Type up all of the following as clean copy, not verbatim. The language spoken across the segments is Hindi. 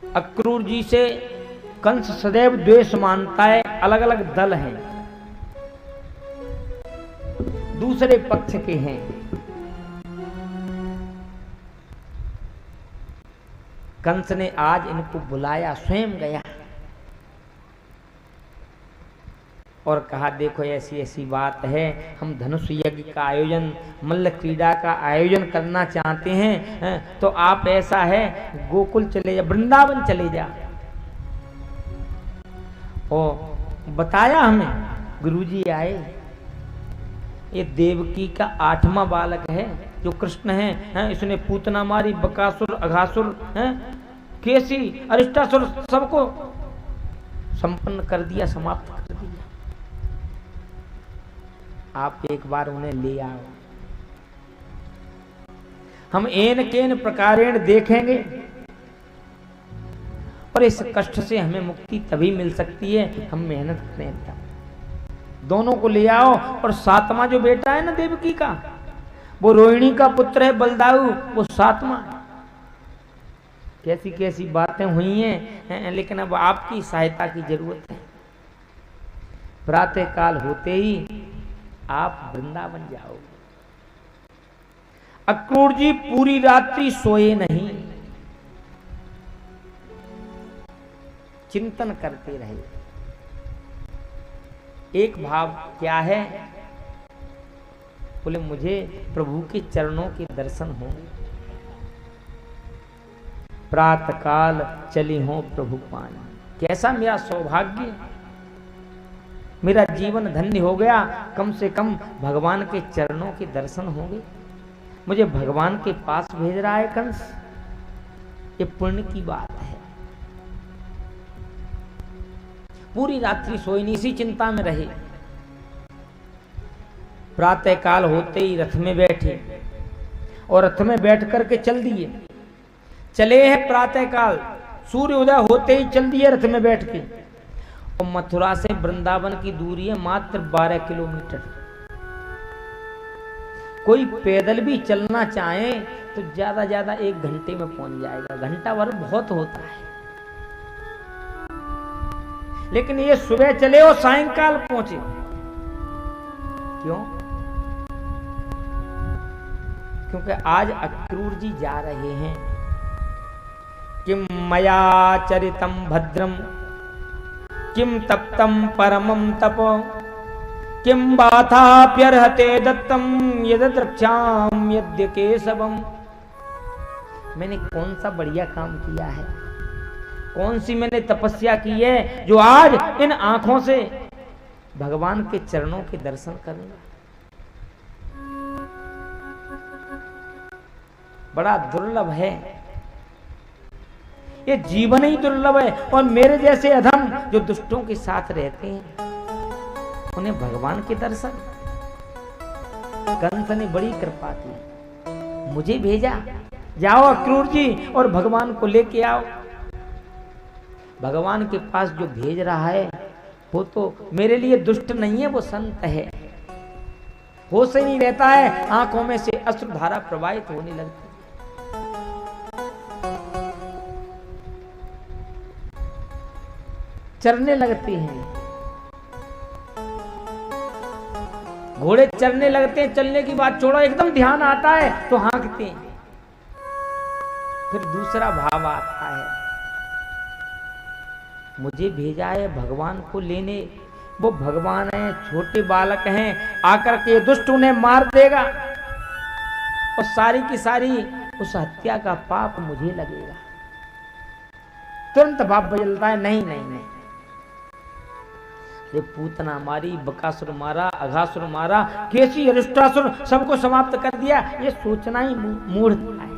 अक्रूर जी से कंस सदैव द्वेष मानता है। अलग अलग दल हैं, दूसरे पक्ष के हैं। कंस ने आज इनको बुलाया, स्वयं गया और कहा देखो ऐसी ऐसी बात है, हम धनुष यज्ञ का आयोजन, मल्ल क्रीड़ा का आयोजन करना चाहते हैं, तो आप ऐसा है गोकुल चले जा, वृंदावन चले जा। और बताया हमें, गुरुजी आए, ये देवकी का 8वां बालक है जो कृष्ण है, इसने पूतना मारी, बकासुर, अघासुर, केसी, अरिष्टासुर सबको संपन्न कर दिया, समाप्त कर दिया। आप एक बार उन्हें ले आओ, हम एन केन प्रकारेण देखेंगे और इस कष्ट से हमें मुक्ति तभी मिल सकती है हम मेहनत करें तब। दोनों को ले आओ। और 7वां जो बेटा है ना देवकी का, वो रोहिणी का पुत्र है बलदाऊ, वो 7वां। कैसी कैसी बातें हुई हैं, लेकिन अब आपकी सहायता की जरूरत है। प्रातः काल होते ही आप वृंदावन जाओ। अक्रूर जी पूरी रात्रि सोए नहीं, चिंतन करते रहे। एक भाव क्या है, बोले मुझे प्रभु के चरणों के दर्शन होंगे, प्रातः काल चली हो प्रभु पान। कैसा मेरा सौभाग्य, मेरा जीवन धन्य हो गया। कम से कम भगवान के चरणों के दर्शन होंगे। मुझे भगवान के पास भेज रहा है कंस, ये पुण्य की बात है। पूरी रात्रि सोई नहीं, इसी चिंता में रहे। प्रातः काल होते ही रथ में बैठे और रथ में बैठ करके चल दिए। चले हैं प्रातः काल, सूर्य उदय होते ही चल दिए रथ में बैठ के। और मथुरा से वृंदावन की दूरी है मात्र 12 किलोमीटर। कोई पैदल भी चलना चाहे तो ज्यादा ज्यादा 1 घंटे में पहुंच जाएगा, घंटा भर बहुत होता है। लेकिन ये सुबह चले और सायंकाल पहुंचे। क्यों? क्योंकि आज अक्रूर जी जा रहे हैं। किम मया चरितम भद्रम, किम तप्तम परमम तपो, किम बाथाप्यर्हते दत्तम यद्रक्षाम यद्य केशवम। मैंने कौन सा बढ़िया काम किया है, कौन सी मैंने तपस्या की है जो आज इन आंखों से भगवान के चरणों के दर्शन करूंगा। बड़ा दुर्लभ है, ये जीवन ही दुर्लभ है। और मेरे जैसे अधम जो दुष्टों के साथ रहते हैं उन्हें भगवान के दर्शन। कंस ने बड़ी कृपा की, मुझे भेजा, जाओ अक्रूर जी और भगवान को लेके आओ। भगवान के पास जो भेज रहा है वो तो मेरे लिए दुष्ट नहीं है, वो संत है। होश ही नहीं रहता है, आंखों में से अश्रुधारा प्रवाहित होने लगती। चरने लगते हैं, घोड़े चरने लगते हैं। चलने की बात छोड़ो, एकदम ध्यान आता है तो हाँकते हैं। फिर दूसरा भाव आता है, मुझे भेजा है भगवान को लेने, वो भगवान है, छोटे बालक हैं, आकर के दुष्ट उन्हें मार देगा और सारी की सारी उस हत्या का पाप मुझे लगेगा। तुरंत भाव बदलता है, नहीं नहीं नहीं, ये पूतना मारी, बकासुर मारा, अघासुर मारा, केसी, अरिष्टासुर सबको समाप्त कर दिया, ये सोचना ही मूढ़ता है।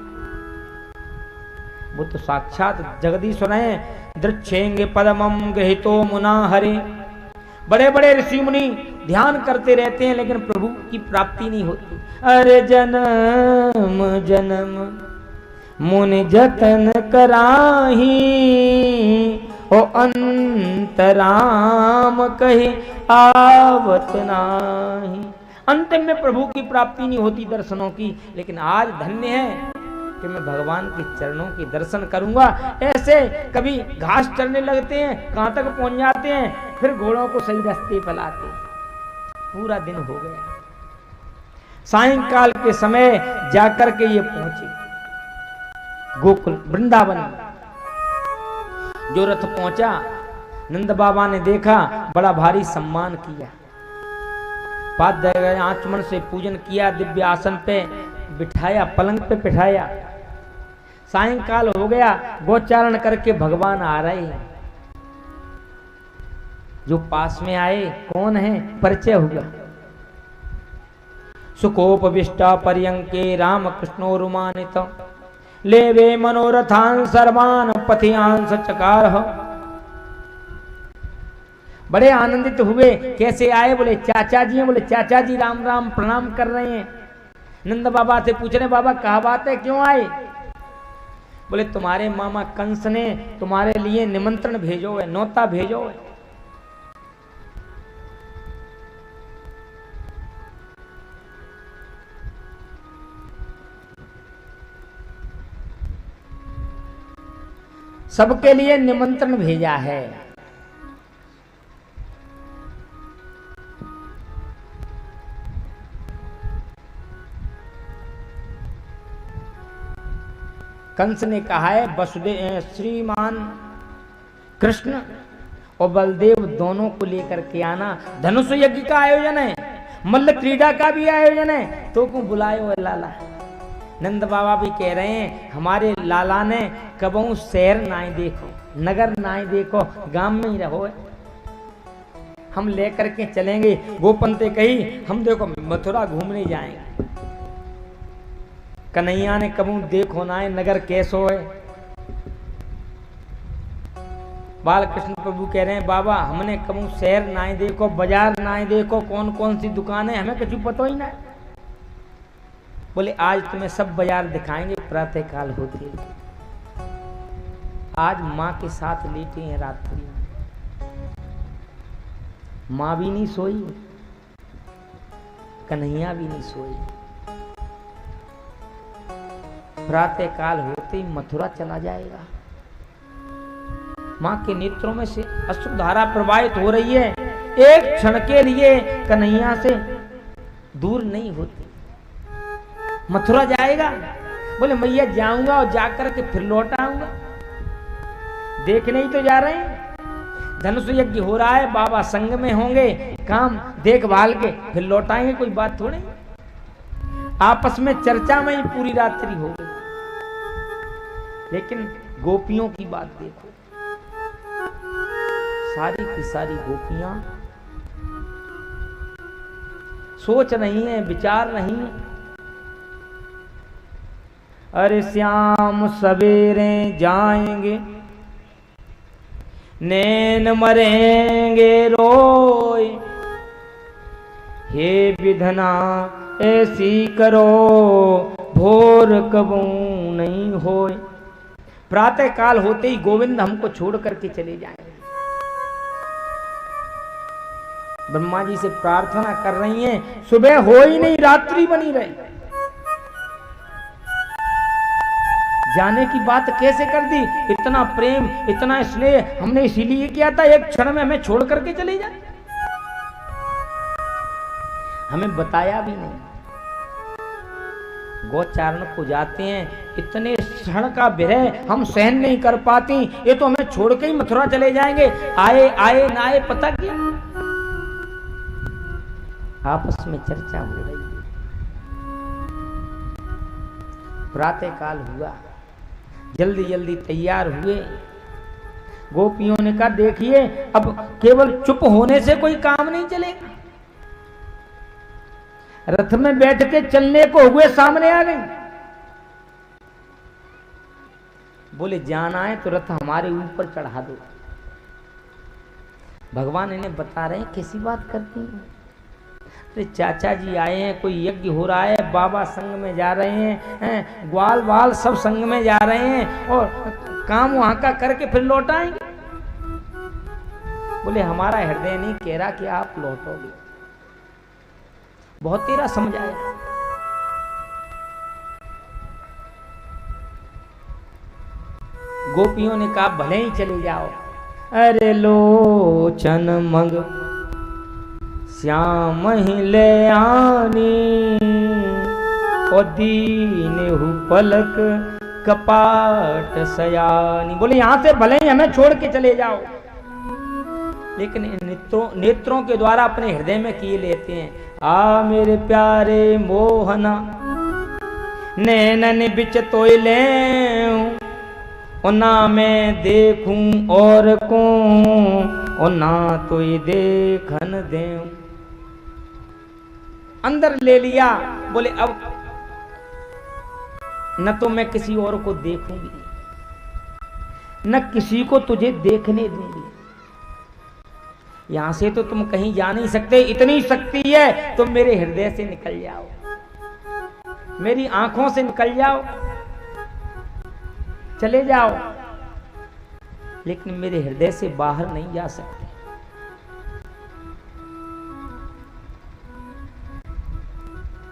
वो तो साक्षात जगदीश्वर हैं। दृच्छेंगे पदमम गृहीतो मुना हरे। बड़े बड़े ऋषि मुनि ध्यान करते रहते हैं लेकिन प्रभु की प्राप्ति नहीं होती। अरे जन्म जन्म मुनि जतन कराही, ओ अंतराम कहे आवत नाही। अंतिम में प्रभु की प्राप्ति नहीं होती दर्शनों की। लेकिन आज धन्य है कि मैं भगवान के चरणों के दर्शन करूंगा। ऐसे कभी घास चरने लगते हैं, कहां तक पहुंच जाते हैं, फिर घोड़ों को सही रास्ते पर लाते। पूरा दिन हो गया। सायंकाल के समय जाकर के ये पहुंचे गोकुल वृंदावन। जो रथ पहुंचा, नंद बाबा ने देखा, बड़ा भारी सम्मान किया, पाद आचमन से पूजन किया, दिव्य आसन पे बिठाया, पलंग पे बिठाया। सायंकाल हो गया, गोचारण करके भगवान आ रहे हैं। जो पास में आए, कौन है, परिचय हुआ। सुखोपविष्टा पर्यंके राम कृष्णो रुमानित लेवे मनोरथान सर्वान पथियांश चकार। बड़े आनंदित हुए। कैसे आए, बोले चाचा जी हैं। बोले चाचा जी राम राम, प्रणाम कर रहे हैं। नंद बाबा से पूछ रहे, बाबा क्या बात है, क्यों आए? बोले तुम्हारे मामा कंस ने तुम्हारे लिए निमंत्रण भेजो है, नौता भेजो है। सबके लिए निमंत्रण भेजा है। कंस ने कहा है वसुदेव, श्रीमान कृष्ण और बलदेव दोनों को लेकर के आना। धनुष यज्ञ का आयोजन है, मल्ल क्रीड़ा का भी आयोजन है, तो क्यों बुलाए हो लाला? नंद बाबा भी कह रहे हैं हमारे लाला ने कबहू शहर नाई देखो, नगर नाई देखो, गांव में ही रहो। हम लेकर के चलेंगे। गोपंते कही हम देखो मथुरा घूमने जाएंगे। कन्हैया ने कबू देखो ना है नगर कैसो है। बालकृष्ण प्रभु कह रहे हैं बाबा हमने कबू शहर ना देखो, बाजार ना देखो, कौन कौन सी दुकानें हमें कुछ पता ही ना। बोले आज तुम्हें सब बाजार दिखाएंगे। प्रातः काल होती है, आज माँ के साथ लेटे हैं रात्रि में। माँ भी नहीं सोई, कन्हैया भी नहीं सोई। प्रातः काल होते ही मथुरा चला जाएगा। मां के नेत्रों में से अश्रुधारा प्रवाहित हो रही है। एक क्षण के लिए कन्हैया से दूर नहीं होती। मथुरा जाएगा। बोले मैया जाऊंगा और जाकर के फिर लौट आऊंगा। देखने ही तो जा रहे हैं, धनुष यज्ञ हो रहा है, बाबा संग में होंगे, काम देखभाल के फिर लौट आएंगे, कोई बात थोड़ी। आपस में चर्चा में ही पूरी रात्रि हो गई। लेकिन गोपियों की बात देखो, सारी की सारी गोपियां सोच नहीं है, विचार नहीं है। अरे श्याम सवेरे जाएंगे, नैन मरेंगे रोए, हे विधना ऐसी करो, भोर कबू नहीं होए। प्रातः काल होते ही गोविंद हमको छोड़ करके चले जाएंगे। ब्रह्मा जी से प्रार्थना कर रही हैं, सुबह हो ही नहीं, रात्रि बनी रहे। जाने की बात कैसे कर दी? इतना प्रेम, इतना स्नेह हमने इसीलिए किया था, एक क्षण में हमें छोड़ करके चले जाए। हमें बताया भी नहीं। गोचारण को जाते हैं, इतने क्षण का विरह हम सहन नहीं कर पाती, ये तो हमें छोड़ के ही मथुरा चले जाएंगे। आए आए ना आए पता क्या। आपस में चर्चा हो रही है। प्रातः काल हुआ, जल्दी जल्दी तैयार हुए। गोपियों ने कहा देखिए अब केवल चुप होने से कोई काम नहीं चलेगा। रथ में बैठ के चलने को हुए, सामने आ गई। बोले जाना है तो रथ हमारे ऊपर चढ़ा दो। भगवान इन्हें बता रहे हैं कैसी बात करती हैं। अरे चाचा जी आए हैं, कोई यज्ञ हो रहा है, बाबा संग में जा रहे हैं, ग्वाल वाल सब संग में जा रहे हैं और काम वहां का करके फिर लौट आएंगे। बोले हमारा हृदय नहीं कह रहा कि आप लौटोगे। बहुत तेरा समझाया। गोपियों ने कहा भले ही चले जाओ। अरे लोचन मंग श्याम ही ले आनी, ओ दीन हु पलक कपाट सयानी। बोले यहां से भले ही हमें छोड़ के चले जाओ, लेकिन नेत्रों के द्वारा अपने हृदय में किए लेते हैं। आ मेरे प्यारे मोहना नैनन बिच तोय ले, ना मैं देखूं और को, ना तो ये देखन दे। अंदर ले लिया। बोले अब न तो मैं किसी और को देखूंगी, न किसी को तुझे देखने दूंगी। यहां से तो तुम कहीं जा नहीं सकते, इतनी शक्ति है तुम मेरे हृदय से निकल जाओ, मेरी आंखों से निकल जाओ, चले जाओ, लेकिन मेरे हृदय से बाहर नहीं जा सकते।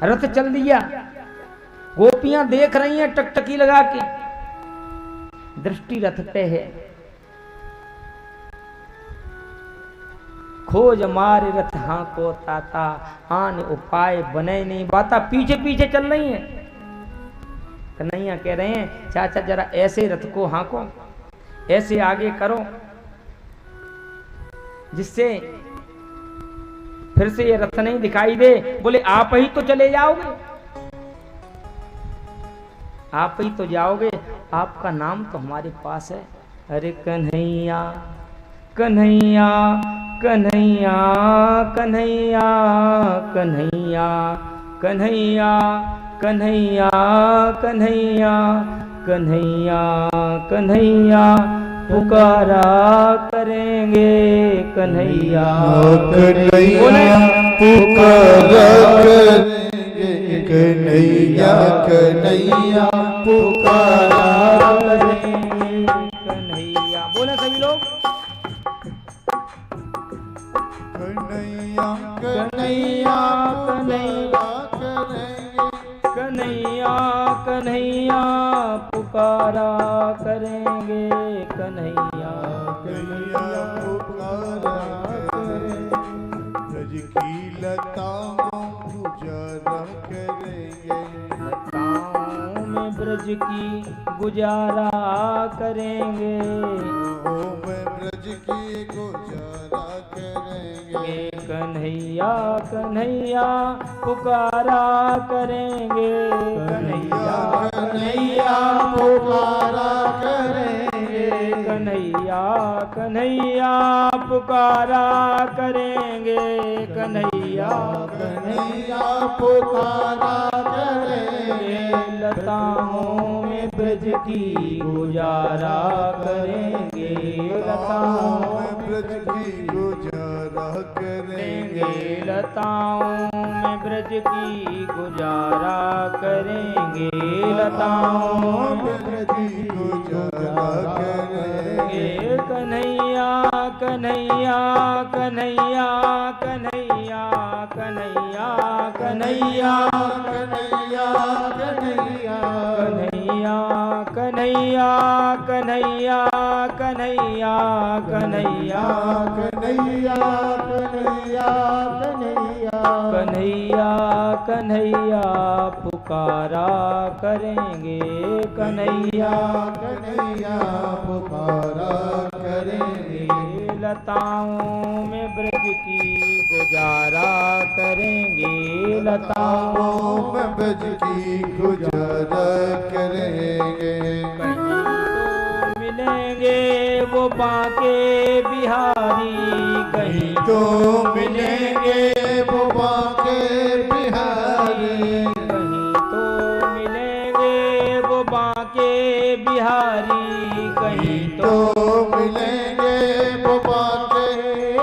रथ चल दिया। गोपियां देख रही हैं टकटकी लगा के, दृष्टि रथ पे है। खोज मारे रथ हाँ को ताता, आन उपाय बने नहीं बाता। पीछे पीछे चल रही हैं। कन्हैया कह रहे हैं चाचा जरा ऐसे रथ को हाँको, ऐसे आगे करो, जिससे फिर से ये रथ नहीं दिखाई दे। बोले आप ही तो चले जाओगे, आप ही तो जाओगे, आपका नाम तो हमारे पास है। अरे कन्हैया कन्हैया कन्हैया कन्हैया कन्हैया कन्हैया कन्हैया कन्हैया कन्हैया कन्हैया पुकारा करेंगे कन्हैया कन्हैया पुकारा करेंगे कन्हैया कन्हैया पुकारा करेंगे कन्हैया। बोले सभी लोग कन्हैया कन्हैया कन्हैया कन्हैया कन्हैया पुकारा करेंगे कन्हैया कन्हैया पुकारा करेंगे। ब्रज की लताओं गुजारा करेंगे, लताओं में ब्रज की गुजारा करेंगे। में ब्रज की गुजारा करेंगे। कन्हैया कन्हैया पुकारा करेंगे कन्हैया कन्हैया पुकारा करेंगे। कन्हैया कन्हैया पुकारा करेंगे कन्हैया कन्हैया पुकारा करेंगे। लताओं में ब्रज की गुजारा करेंगे, लताओं में ब्रज की गुजारा करेंगे। लताओं में ब्रज की गुजारा करेंगे, लताओं में ब्रज की गुजारा करेंगे। कन्हैया कन्हैया कन्हैया कन्हैया कन्हैया कन्हैया कन्हैया कन्हैया कन्हैया कन्हैया कन्हैया कन्हैया कन्हैया कन्हैया कन्हैया कन्हैया कन्हैया कन्हैया पुकारा करेंगे कन्हैया कन्हैया पुकारा करेंगे। लताओं में ब्रज की गुजारा करेंगे, लताओं में ब्रज की गुजारा करेंगे। कहीं तो मिलेंगे वो बांके बिहारी, कहीं तो मिलेंगे वो बांके बिहारी। कहीं तो मिलेंगे वो बांके बिहारी, कहीं तो मिलेंगे वो बांके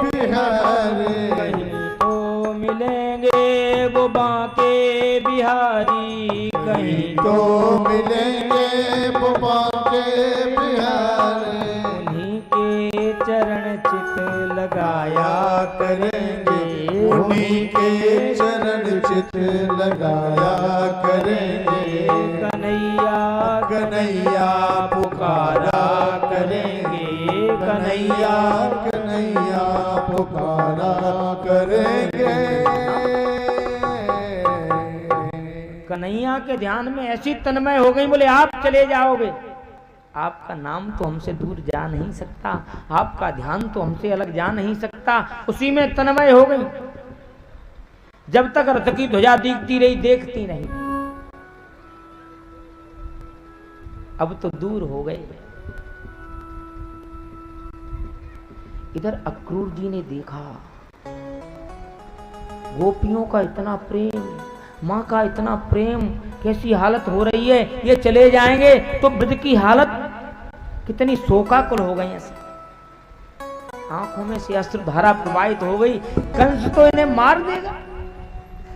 बिहारी। कहीं तो मिलेंगे वो बांके बिहारी, कहीं तो मिलेंगे वो बांके बिहारी। उन्हीं के चरण चित लगाया करेंगे, उन्हीं के चरण चित लगाया करेंगे। कन्हैया कन्हैया पुकारा कन्हैया कन्हैया पुकारा करेंगे। कन्हैया के ध्यान में ऐसी तन्मय हो गई, बोले आप चले जाओगे, आपका नाम तो हमसे दूर जा नहीं सकता, आपका ध्यान तो हमसे अलग जा नहीं सकता। उसी में तन्मय हो गई। जब तक रथ की ध्वजा दिखती रही, देखती नहीं। अब तो दूर हो गए। इधर अक्रूर जी ने देखा गोपियों का इतना प्रेम, माँ का इतना प्रेम, कैसी हालत हो रही है, ये चले जाएंगे तो ब्रज की हालत कितनी शोकाकुल हो गई। ऐसे आंखों में से अश्रुधारा प्रवाहित हो गई। कंस तो इन्हें मार देगा,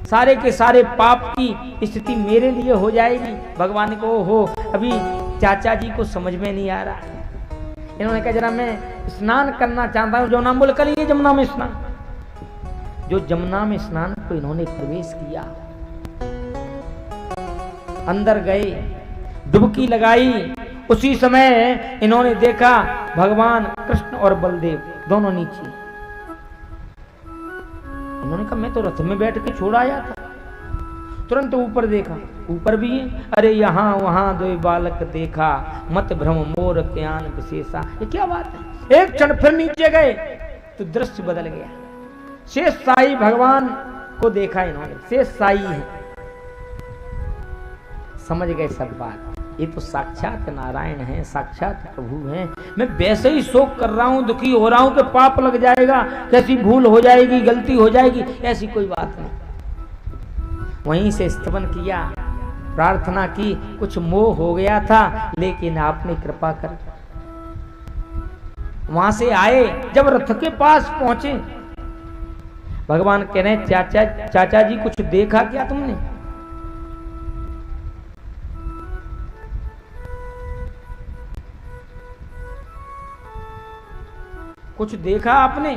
सारे के सारे पाप की स्थिति मेरे लिए हो जाएगी। भगवान को हो, अभी चाचा जी को समझ में नहीं आ रहा। इन्होंने कहा जरा मैं स्नान करना चाहता हूँ। जमुना बोल कर ये जमुना में स्नान। जो जमुना में स्नान को इन्होंने प्रवेश किया, अंदर गए, डुबकी लगाई। उसी समय इन्होंने देखा भगवान कृष्ण और बलदेव दोनों नीचे। इन्होंने कहा मैं तो रथ में बैठ के छोड़ आया था। तुरंत ऊपर देखा, ऊपर भी है। अरे यहाँ वहां दो बालक देखा, मत भ्रम मोर ज्ञान विशेषा। ये क्या बात है। एक क्षण फिर नीचे गए तो दृश्य बदल गया। शेष साई भगवान को देखा इन्होंने, शेष साई है। समझ गए सब बात, ये तो साक्षात नारायण हैं, साक्षात प्रभु हैं। मैं वैसे ही शोक कर रहा हूं, दुखी हो रहा हूं कि पाप लग जाएगा, कैसी भूल हो जाएगी, गलती हो जाएगी, ऐसी कोई बात नहीं। वहीं से स्तवन किया, प्रार्थना की। कुछ मोह हो गया था, लेकिन आपने कृपा कर। वहां से आए, जब रथ के पास पहुंचे, भगवान कह रहे हैं चाचा जी कुछ देखा क्या तुमने? कुछ देखा आपने?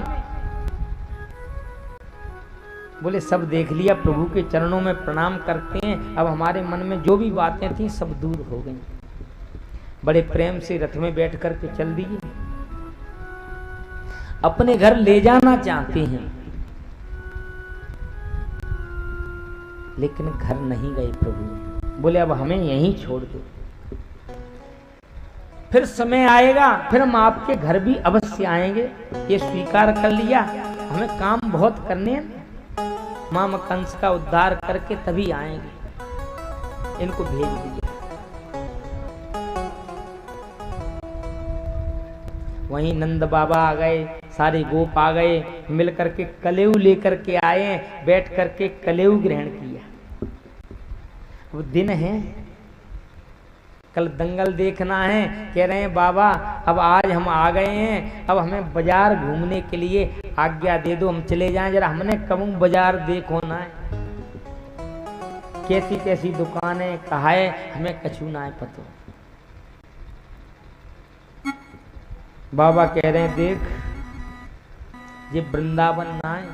बोले सब देख लिया, प्रभु के चरणों में प्रणाम करते हैं। अब हमारे मन में जो भी बातें थी सब दूर हो गई। बड़े प्रेम से रथ में बैठ कर के चल दिए। अपने घर ले जाना चाहते हैं, लेकिन घर नहीं गए प्रभु। बोले अब हमें यहीं छोड़ दो, फिर समय आएगा, फिर हम आपके घर भी अवश्य आएंगे। ये स्वीकार कर लिया, हमें काम बहुत करने हैं, मामा कंस का उद्धार करके तभी आएंगे। इनको भेज दिया। वहीं नंद बाबा आ गए, सारे गोप आ गए, मिलकर के कलेऊ लेकर के आए, बैठ करके कलेऊ ग्रहण किया। वो दिन है, कल दंगल देखना है। कह रहे हैं बाबा अब आज हम आ गए हैं, अब हमें बाजार घूमने के लिए आज्ञा दे दो, हम चले जाएं। जरा हमने कबू बाजार देखो ना है, कैसी कैसी दुकानें कहा है, हमें कछु ना है पता। बाबा कह रहे हैं देख, ये वृंदावन ना है,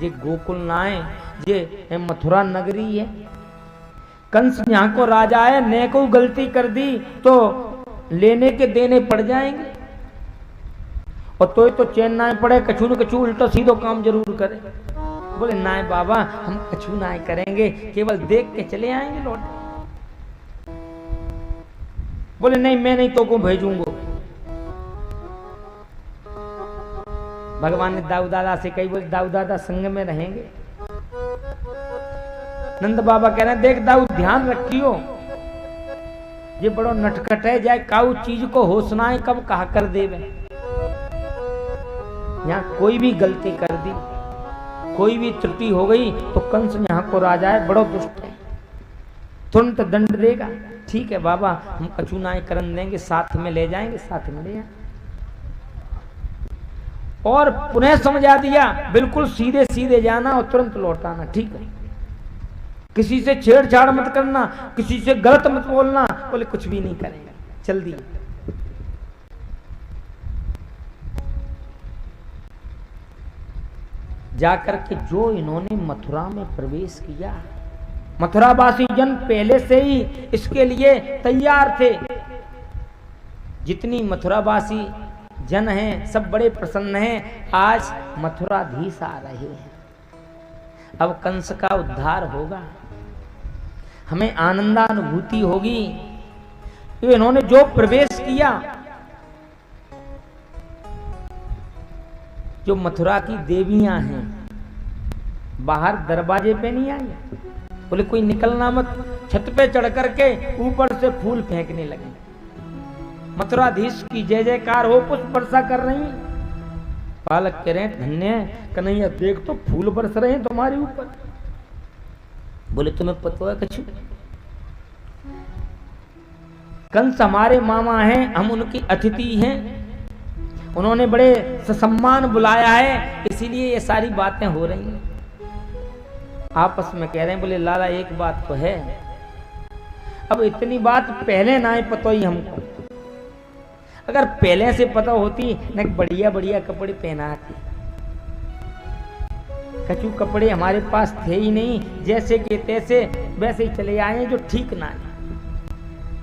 ये गोकुल ना है, ये मथुरा नगरी है। कंस यहाँ को राजा है, ने को गलती कर दी तो लेने के देने पड़ जाएंगे, और तो चैन ना पड़े, कछु न कछु उल्टा सीधो काम जरूर करे। बोले ना बाबा हम कछु ना करेंगे, केवल देख के चले आएंगे लौट। बोले नहीं मैं नहीं तो को भेजूंगा। भगवान ने दाऊ दादा से कही, बोले दाऊ दादा संग में रहेंगे। नंद बाबा कह रहे हैं देख दाऊ ध्यान रखियो, ये बड़ो नटखट है, जाए काऊ चीज को होशना है कब कहा कर देवे। यहाँ कोई भी गलती कर दी, कोई भी त्रुटि हो गई तो कंस यहाँ को राजा है, बड़ो दुष्ट है, तुरंत दंड देगा। ठीक है बाबा हम कछु नाय करन देंगे, साथ में ले जाएंगे, साथ में ले जाएंगे। और पुनः समझा दिया बिल्कुल सीधे सीधे जाना और तुरंत लौटाना, ठीक है, किसी से छेड़छाड़ मत करना, किसी से गलत मत बोलना। बोले कुछ भी नहीं करेंगे, चल दिए। जाकर के जो इन्होंने मथुरा में प्रवेश किया, मथुरावासी जन पहले से ही इसके लिए तैयार थे। जितनी मथुरावासी जन हैं सब बड़े प्रसन्न हैं। आज मथुराधीश आ रहे हैं, अब कंस का उद्धार होगा, हमें आनंदानुभूति होगी। तो इन्होंने जो प्रवेश किया, जो मथुरा की देवियां हैं बाहर दरवाजे पे नहीं आई, बोले कोई निकलना मत, छत पे चढ़ करके ऊपर से फूल फेंकने लगे। मथुराधीश की जय जयकार हो, पुष्प वर्षा कर रही। बालक कह रहे हैं धन्य कन्हैया, देख तो फूल बरस रहे हैं तुम्हारे ऊपर। बोले तुम्हें पता है कछु? कंस हमारे मामा हैं, हम उनकी अतिथि हैं, उन्होंने बड़े ससम्मान बुलाया है, इसीलिए ये सारी बातें हो रही हैं। आपस में कह रहे हैं, बोले लाला एक बात तो है, अब इतनी बात पहले ना ही पता ही हमको, अगर पहले से पता होती न बढ़िया बढ़िया कपड़े पहनाते। कछु कपड़े हमारे पास थे ही नहीं, जैसे के तैसे वैसे ही चले आए जो ठीक ना है,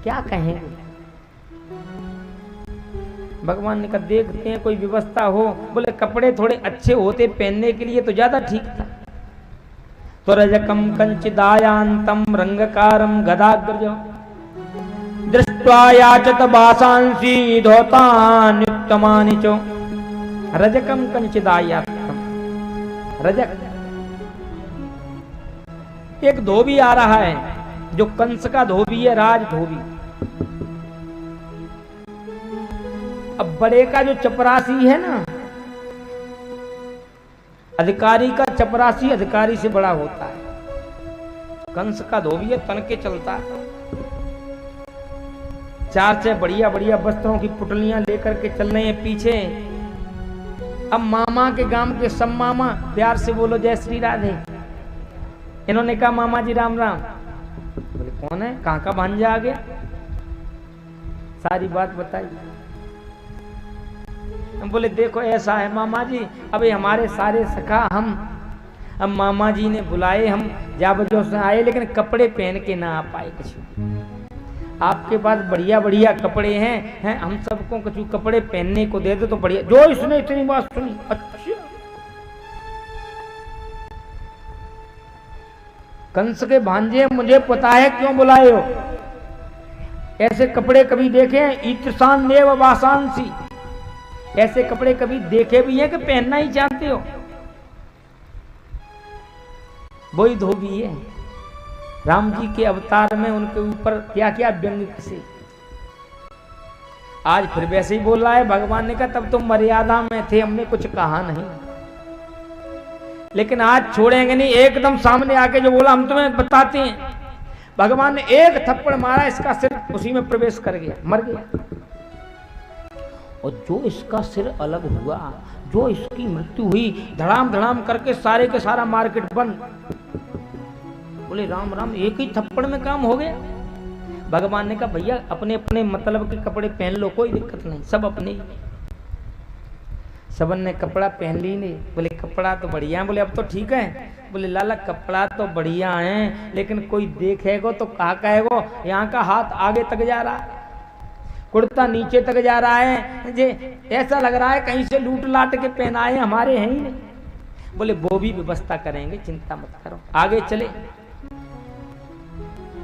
क्या कहेंगे। भगवान ने कहा देखते हैं कोई व्यवस्था हो। बोले कपड़े थोड़े अच्छे होते पहनने के लिए तो ज्यादा ठीक था। तो रजकम कंचिदायांतम रंगकारम गदाग्रज दृष्ट्वा याचत बासांसी धोतान्युत्तमानि च। रजकम कंचिदायांतम, रजक एक धोबी आ रहा है जो कंस का धोबी है, राज धोबी। अब बड़े का जो चपरासी है ना, अधिकारी का चपरासी अधिकारी से बड़ा होता है। कंस का धोबी है, तन के चलता है, चार से बढ़िया बढ़िया वस्त्रों की पुटलियां लेकर के चल रहे हैं पीछे। अब मामा के गांव के सब मामा प्यार से बोलो जय श्री राधे। इन्होंने कहा मामा जी राम राम। बोले कौन है, कहां का भांजा आ गया, सारी बात बताई। बोले देखो ऐसा है मामा जी, अभी हमारे सारे सखा हम अब मामा जी ने बुलाए, हम जाबजों से आए, लेकिन कपड़े पहन के ना आ पाए। कुछ आपके पास बढ़िया बढ़िया कपड़े हैं, हम सबको कुछ कपड़े पहनने को दे दो तो बढ़िया। जो इसने इतनी बात सुनी, अच्छा कंस के भांजे मुझे पता है क्यों बुलाए हो, ऐसे कपड़े कभी देखे हैं? ईत्रसान देव वासांसी, ऐसे कपड़े कभी देखे भी हैं कि पहनना ही चाहते हो? वही धोबी है, राम जी के अवतार में उनके ऊपर क्या क्या व्यंग कसे। आज फिर वैसे ही बोल रहा है। भगवान ने कहा तब तुम मर्यादा में थे, हमने कुछ कहा नहीं, लेकिन आज छोड़ेंगे नहीं। एकदम सामने आके जो बोला हम तुम्हें बताते हैं। भगवान ने एक थप्पड़ मारा, इसका सिर उसी में प्रवेश कर गया, मर गया। और जो इसका सिर अलग हुआ, जो इसकी मृत्यु हुई, धड़ाम धड़ाम करके सारे के सारा मार्केट बंद। बोले राम राम, एक ही थप्पड़ में काम हो गया। भगवान ने कहा भैया अपने अपने मतलब के कपड़े पहन लो, कोई दिक्कत नहीं, सब अपने। सबन ने कपड़ा पहन ली नहीं। बोले कपड़ा तो बढ़िया है। बोले अब तो ठीक है। बोले लाला कपड़ा तो बढ़िया है, लेकिन कोई देखेगा तो कहा कहेगा यहाँ का हाथ आगे तक जा रहा है, कुर्ता नीचे तक जा रहा है, जे ऐसा लग रहा है कहीं से लूट लाट के पहनाए, हमारे हैं ही नहीं। बोले वो भी व्यवस्था करेंगे, चिंता मत करो। आगे चले।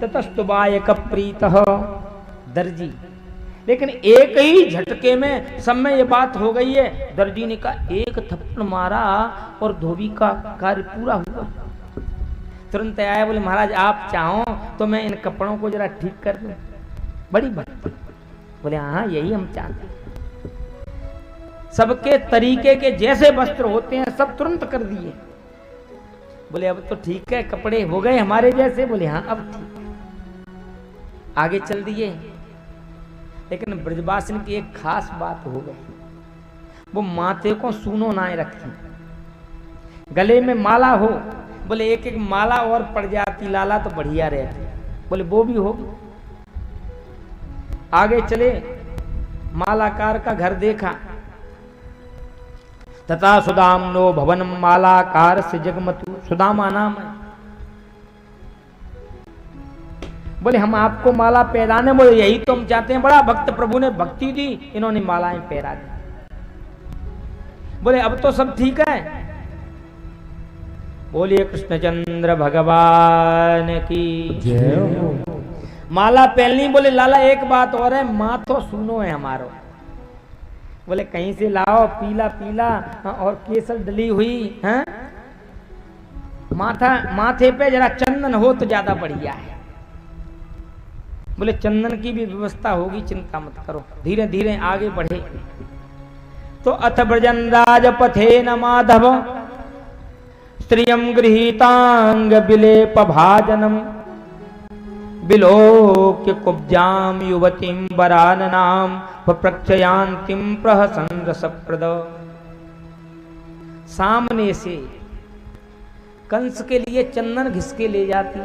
ततस्तुबाय कप्रीतः दर्जी, लेकिन एक ही झटके में सब में ये बात हो गई है। दर्जी ने कहा एक थप्पड़ मारा और धोबी का कार्य पूरा हुआ। तुरंत आया, बोले महाराज आप चाहो तो मैं इन कपड़ों को जरा ठीक कर दूं, बड़ी बात। बोले हाँ यही हम चाहते हैं। सबके तरीके के जैसे वस्त्र होते हैं सब तुरंत कर दिए। बोले अब तो ठीक है, कपड़े हो गए हमारे जैसे। बोले हाँ अब ठीक है। आगे चल दिए, लेकिन ब्रजवासिन की एक खास बात हो गई, वो माथे को सूनो ना रखी, गले में माला हो। बोले एक एक माला और पड़ जाती लाला तो बढ़िया रहती। बोले वो भी होगी। आगे चले, मालाकार का घर देखा। तथा सुदामनो भवन मालाकार से जगमतु, सुदामा नाम है। बोले हम आपको माला पहनाने, बोले यही तो हम चाहते हैं। बड़ा भक्त प्रभु ने भक्ति दी, इन्होंने मालाएं पहरा दी। बोले अब तो सब ठीक है। बोलिए कृष्णचंद्र भगवान की जय हो। माला पहननी। बोले लाला एक बात और है, माथो सुनो है हमारो। बोले कहीं से लाओ, पीला पीला और केसर डली हुई है, माथे पे जरा चंदन हो तो ज्यादा बढ़िया है। बोले चंदन की भी व्यवस्था होगी, चिंता मत करो, धीरे धीरे आगे बढ़े। तो अथ ब्रजनराज पथे न माधव स्त्रियं गृहीतांग विलेप भाजनम विलोक्य कुब्जाम युवतीं वराननाम प्रक्षयांतिं प्रहसन रसप्रद। सामने से कंस के लिए चंदन घिसके ले जाती।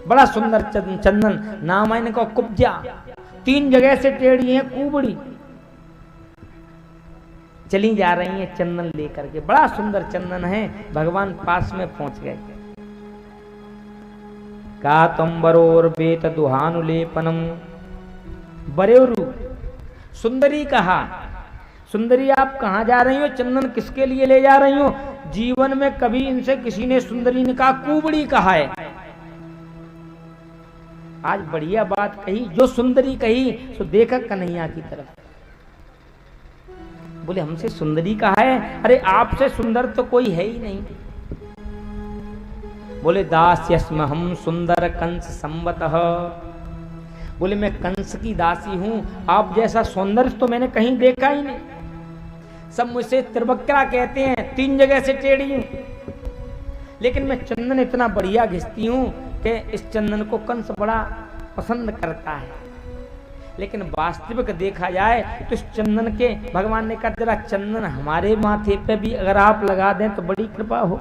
बड़ा सुंदर चंदन, नाम है इनका कुब्जा। 3 जगह से टेढ़ी है कुबड़ी, चली जा रही है चंदन लेकर के। बड़ा सुंदर चंदन है। भगवान पास में पहुंच गए। कातंबरोर बेत दुहानुलेपनम बरेरु। सुंदरी कहा, सुंदरी आप कहां जा रही हो, चंदन किसके लिए ले जा रही हो? जीवन में कभी इनसे किसी ने सुंदरी ने कहा, कुबड़ी कहा है। आज बढ़िया बात कही, जो सुंदरी कही सो देखा कन्हैया की तरफ। बोले हमसे सुंदरी कहा है? अरे आपसे सुंदर तो कोई है ही नहीं। बोले दास्यस्म हम सुंदर कंस संवतः। बोले मैं कंस की दासी हूं, आप जैसा सौंदर्य तो मैंने कहीं देखा ही नहीं। सब मुझसे त्रिवक्रा कहते हैं, 3 जगह से टेढ़ी हूं, लेकिन मैं चंदन इतना बढ़िया घिसती हूं कि इस चंदन को कंस बड़ा पसंद करता है। लेकिन वास्तविक देखा जाए तो इस चंदन के, भगवान ने कहा जरा चंदन हमारे माथे पे भी अगर आप लगा दें तो बड़ी कृपा हो।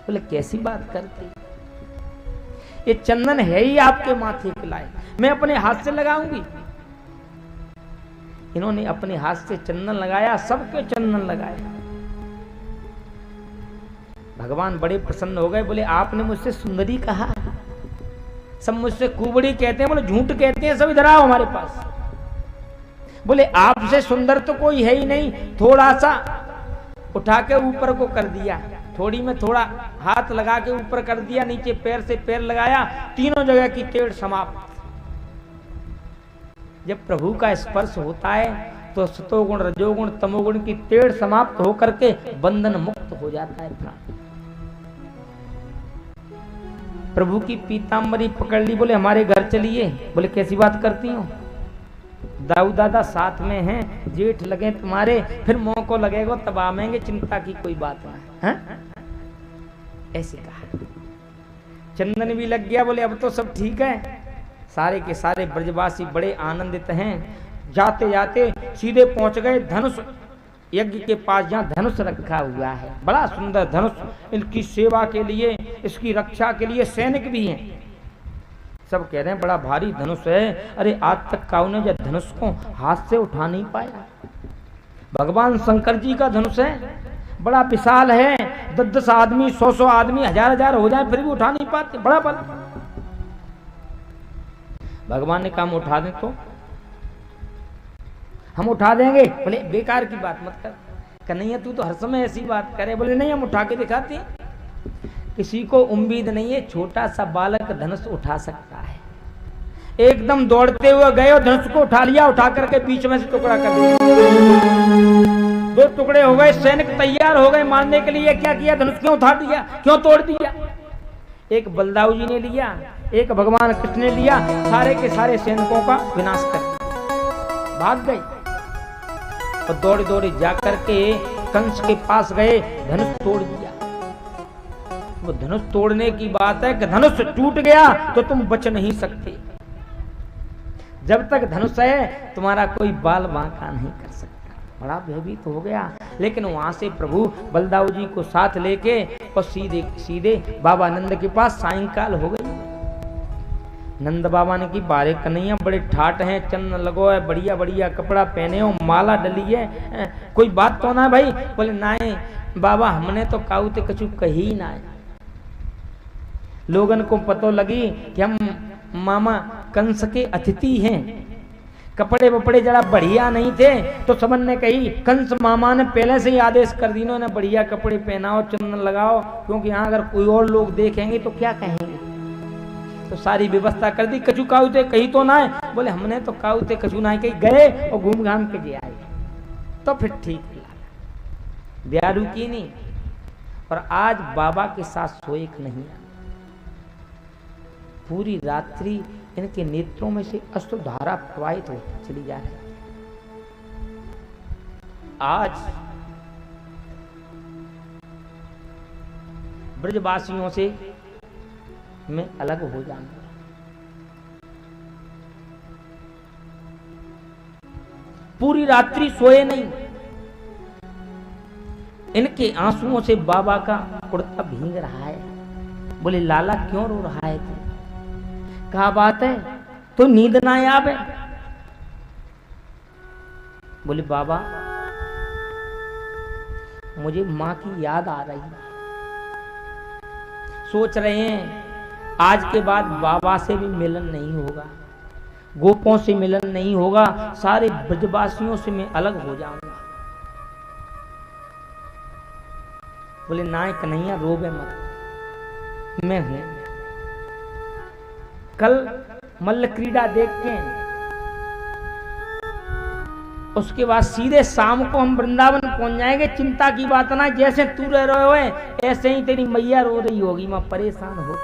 बोले कैसी बात करती, ये चंदन है ही आपके माथे पे लाए, मैं अपने हाथ से लगाऊंगी। इन्होंने अपने हाथ से चंदन लगाया, सबके चंदन लगाए। भगवान बड़े प्रसन्न हो गए। बोले आपने मुझसे सुंदरी कहा, सब मुझसे कुबड़ी कहते हैं। बोले झूठ कहते हैं, सब इधर आओ हमारे पास। बोले आपसे सुंदर तो कोई है ही नहीं। थोड़ा सा उठा के ऊपर को कर दिया, थोड़ी में थोड़ा हाथ लगा के ऊपर कर दिया, नीचे पैर से पैर लगाया, तीनों जगह की टेढ़ समाप्त। जब प्रभु का स्पर्श होता है तो सतोगुण रजोगुण तमोगुण की टेढ़ समाप्त होकर के बंधन मुक्त हो जाता है प्राण। प्रभु की पीतांबरी पकड़ ली। बोले हमारे घर चलिए। बोले कैसी बात करती हो, दाऊ दादा साथ में हैं, जेठ लगे तुम्हारे, फिर मुंह को लगेगा तब आवेंगे, चिंता की कोई बात नहीं है। ऐसे कहा। चंदन भी लग गया। बोले अब तो सब ठीक है। सारे के सारे ब्रजवासी बड़े आनंदित हैं। जाते जाते सीधे पहुंच गए धनुष यज्ञ के पास, जहाँ धनुष रखा हुआ है। बड़ा सुंदर धनुष, इनकी सेवा के लिए, इसकी रक्षा के लिए सैनिक भी हैं। सब कह रहे हैं बड़ा भारी धनुष है। अरे आज तक काऊ ने जब धनुष को हाथ से उठा नहीं पाया। भगवान शंकर जी का धनुष है, बड़ा विशाल है। 10-10 आदमी, 100-100 आदमी, 1000-1000 हो जाए फिर भी उठा नहीं पाते, बड़ा बल। भगवान ने काम उठा दें तो हम उठा देंगे। बोले बेकार की बात मत कर कन्हैया, तू तो हर समय ऐसी बात करे। बोले नहीं, हम उठा के दिखाते हैं। किसी को उम्मीद नहीं है छोटा सा बालक धनुष उठा सकता है। एकदम दौड़ते हुए गए और धनुष को उठा लिया, उठा करके बीच में से टुकड़ा कर दिया। 2 टुकड़े हो गए। सैनिक तैयार हो गए मारने के लिए। क्या किया, धनुष क्यों उठा दिया, क्यों तोड़ दिया? एक बलदाऊ जी ने लिया, एक भगवान कृष्ण ने लिया, सारे के सारे सैनिकों का विनाश कर दिया। भाग गए और दौड़े दौड़े जाकर के कंस के पास गए, धनुष तोड़ दिया। वो धनुष तोड़ने की बात है कि धनुष टूट गया तो तुम बच नहीं सकते। जब तक धनुष है तुम्हारा कोई बाल बांका नहीं कर सकता। बड़ा भयभीत हो गया। लेकिन वहां से प्रभु बलदाऊ जी को साथ लेके और सीधे सीधे बाबा नंद के पास सायंकाल हो गई। नंद बाबा ने की बारे कन्हैया बड़े ठाट हैं, चंदन लगो है, बढ़िया बढ़िया कपड़ा पहने हो, माला डली है, कोई बात तो ना भाई? बोले नाए बाबा, हमने तो काऊ ते कछु कही ना है। लोगन को पतो लगी कि हम मामा कंस के अतिथि हैं। कपड़े वपड़े जरा बढ़िया नहीं थे तो सबन ने कही, कंस मामा ने पहले से ही आदेश कर दी, इन्होंने बढ़िया कपड़े पहनाओ, चंदन लगाओ, क्योंकि यहाँ अगर कोई और लोग देखेंगे तो क्या कहेंगे। तो सारी व्यवस्था कर दी। कछु काउते कही तो ना है, बोले हमने तो काउते कछु ना कही, गए और घूम घाम के जे आए, तो फिर ठीक लगा। ब्यारू की नहीं। और आज बाबा के साथ सोए नहीं, पूरी रात्रि इनके नेत्रों में से अश्रुधारा प्रवाहित होती चली जा रही। आज ब्रजवासियों से मैं अलग हो जाऊंगा। पूरी रात्रि सोए नहीं। इनके आंसुओं से बाबा का कुर्ता भींग रहा है। बोले लाला क्यों रो रहा है तू? क्या बात है, तो नींद ना आवे? बोले बाबा मुझे मां की याद आ रही है। सोच रहे हैं आज के बाद बाबा से भी मिलन नहीं होगा, गोपों से मिलन नहीं होगा, सारे ब्रजवासियों से मैं अलग हो जाऊंगा। बोले नाय कन्हैया रोवे मत, मैं हूं। कल मल्ल क्रीड़ा देख के उसके बाद सीधे शाम को हम वृंदावन पहुंच जाएंगे। चिंता की बात ना, जैसे तू रह रहे हो ऐसे ही तेरी मैया रो रही होगी, मैं परेशान हो।